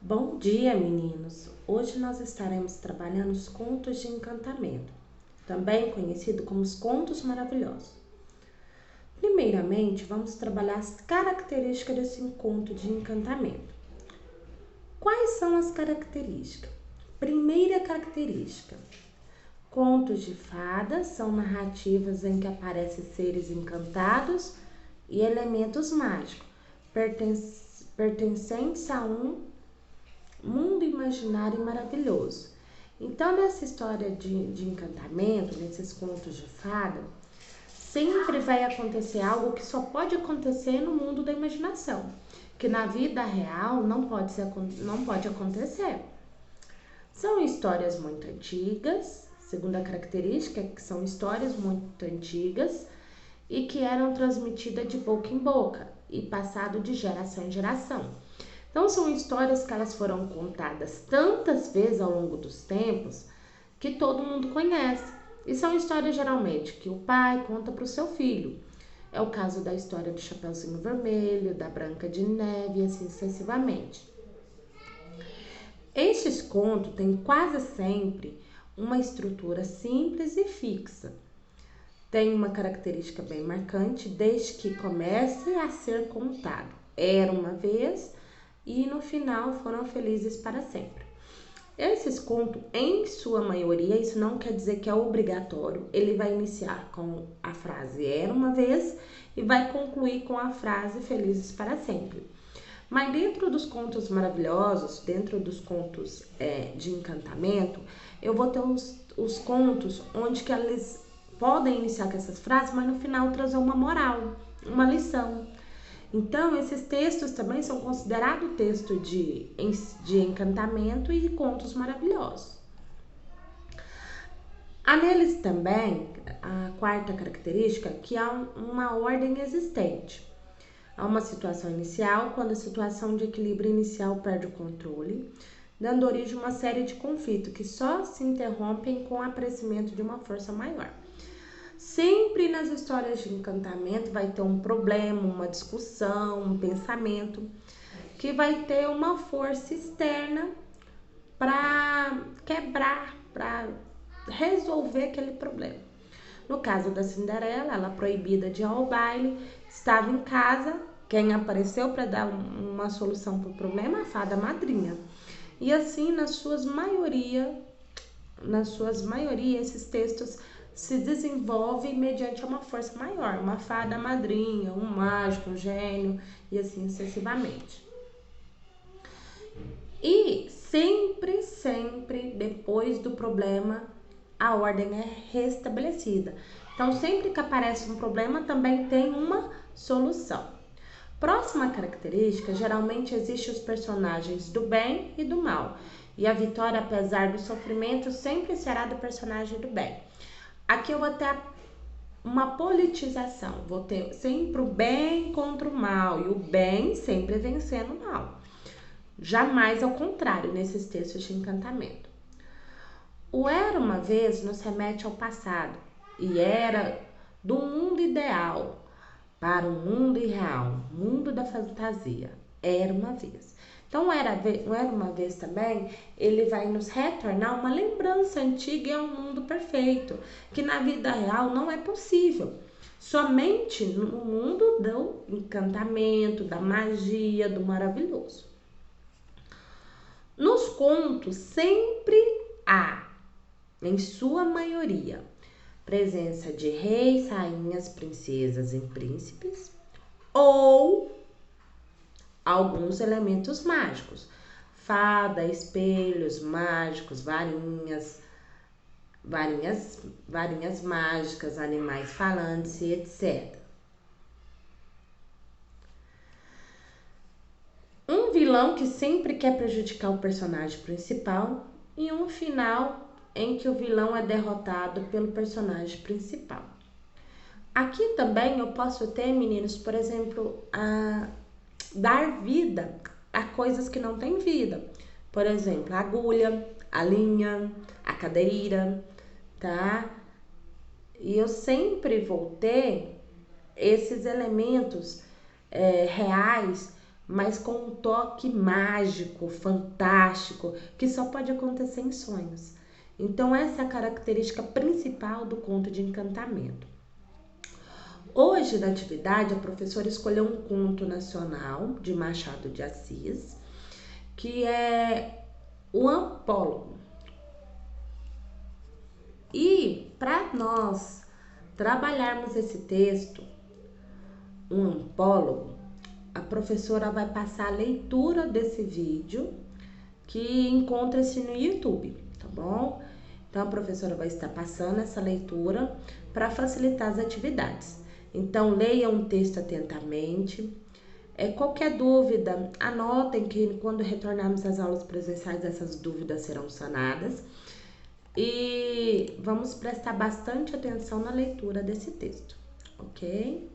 Bom dia, meninos! Hoje nós estaremos trabalhando os contos de encantamento, também conhecido como os contos maravilhosos. Primeiramente, vamos trabalhar as características desse conto de encantamento. Quais são as características? Primeira característica: contos de fadas são narrativas em que aparecem seres encantados e elementos mágicos, pertencentes a um mundo imaginário e maravilhoso. Então, nessa história de encantamento, nesses contos de fada, sempre vai acontecer algo que só pode acontecer no mundo da imaginação, que na vida real não pode acontecer. São histórias muito antigas, segunda característica é que são histórias muito antigas e que eram transmitidas de boca em boca e passado de geração em geração. Então, são histórias que elas foram contadas tantas vezes ao longo dos tempos que todo mundo conhece. E são histórias geralmente que o pai conta para o seu filho. É o caso da história do Chapeuzinho Vermelho, da Branca de Neve e assim sucessivamente. Estes contos têm quase sempre uma estrutura simples e fixa. Tem uma característica bem marcante desde que comece a ser contado. Era uma vez e no final foram felizes para sempre. Esses contos, em sua maioria, isso não quer dizer que é obrigatório, ele vai iniciar com a frase era uma vez e vai concluir com a frase felizes para sempre. Mas dentro dos contos maravilhosos, dentro dos contos de encantamento, eu vou ter os contos onde que eles podem iniciar com essas frases, mas no final trazer uma moral, uma lição. Então, esses textos também são considerados textos de encantamento e contos maravilhosos. Há neles também a quarta característica, que há uma ordem existente. Há uma situação inicial, quando a situação de equilíbrio inicial perde o controle, dando origem a uma série de conflitos que só se interrompem com o aparecimento de uma força maior. Sempre nas histórias de encantamento vai ter um problema, uma discussão, um pensamento que vai ter uma força externa para quebrar, para resolver aquele problema. No caso da Cinderela, ela proibida de ir ao baile, estava em casa, quem apareceu para dar uma solução para o problema? A fada madrinha. E assim, na suas maioria, esses textos se desenvolve mediante uma força maior, uma fada madrinha, um mágico, um gênio e assim sucessivamente. E sempre depois do problema, a ordem é restabelecida. Então, sempre que aparece um problema, também tem uma solução. Próxima característica, geralmente existem os personagens do bem e do mal. E a vitória, apesar do sofrimento, sempre será do personagem do bem. Aqui eu vou ter uma politização, vou ter sempre o bem contra o mal e o bem sempre vencendo o mal. Jamais ao contrário nesses textos de encantamento. O era uma vez nos remete ao passado e era do mundo ideal para o mundo irreal, mundo da fantasia. Era uma vez. Então, era uma vez também, ele vai nos retornar uma lembrança antiga e a um mundo perfeito, que na vida real não é possível. Somente no mundo do encantamento, da magia, do maravilhoso. Nos contos sempre há, em sua maioria, presença de reis, rainhas, princesas e príncipes ou alguns elementos mágicos, fada, espelhos mágicos, varinhas mágicas, animais falantes e etc. Um vilão que sempre quer prejudicar o personagem principal e um final em que o vilão é derrotado pelo personagem principal. Aqui também eu posso ter, meninos, por exemplo, dar vida a coisas que não têm vida. Por exemplo, a agulha, a linha, a cadeira, tá? E eu sempre vou ter esses elementos reais mas com um toque mágico, fantástico, que só pode acontecer em sonhos. Então, essa é a característica principal do conto de encantamento. Hoje, na atividade, a professora escolheu um conto nacional de Machado de Assis, que é o Ampólogo. E para nós trabalharmos esse texto, um ampólogo, a professora vai passar a leitura desse vídeo que encontra-se no YouTube, tá bom? Então a professora vai estar passando essa leitura para facilitar as atividades. Então leiam o texto atentamente. Qualquer dúvida, anotem que quando retornarmos às aulas presenciais essas dúvidas serão sanadas. E vamos prestar bastante atenção na leitura desse texto, ok?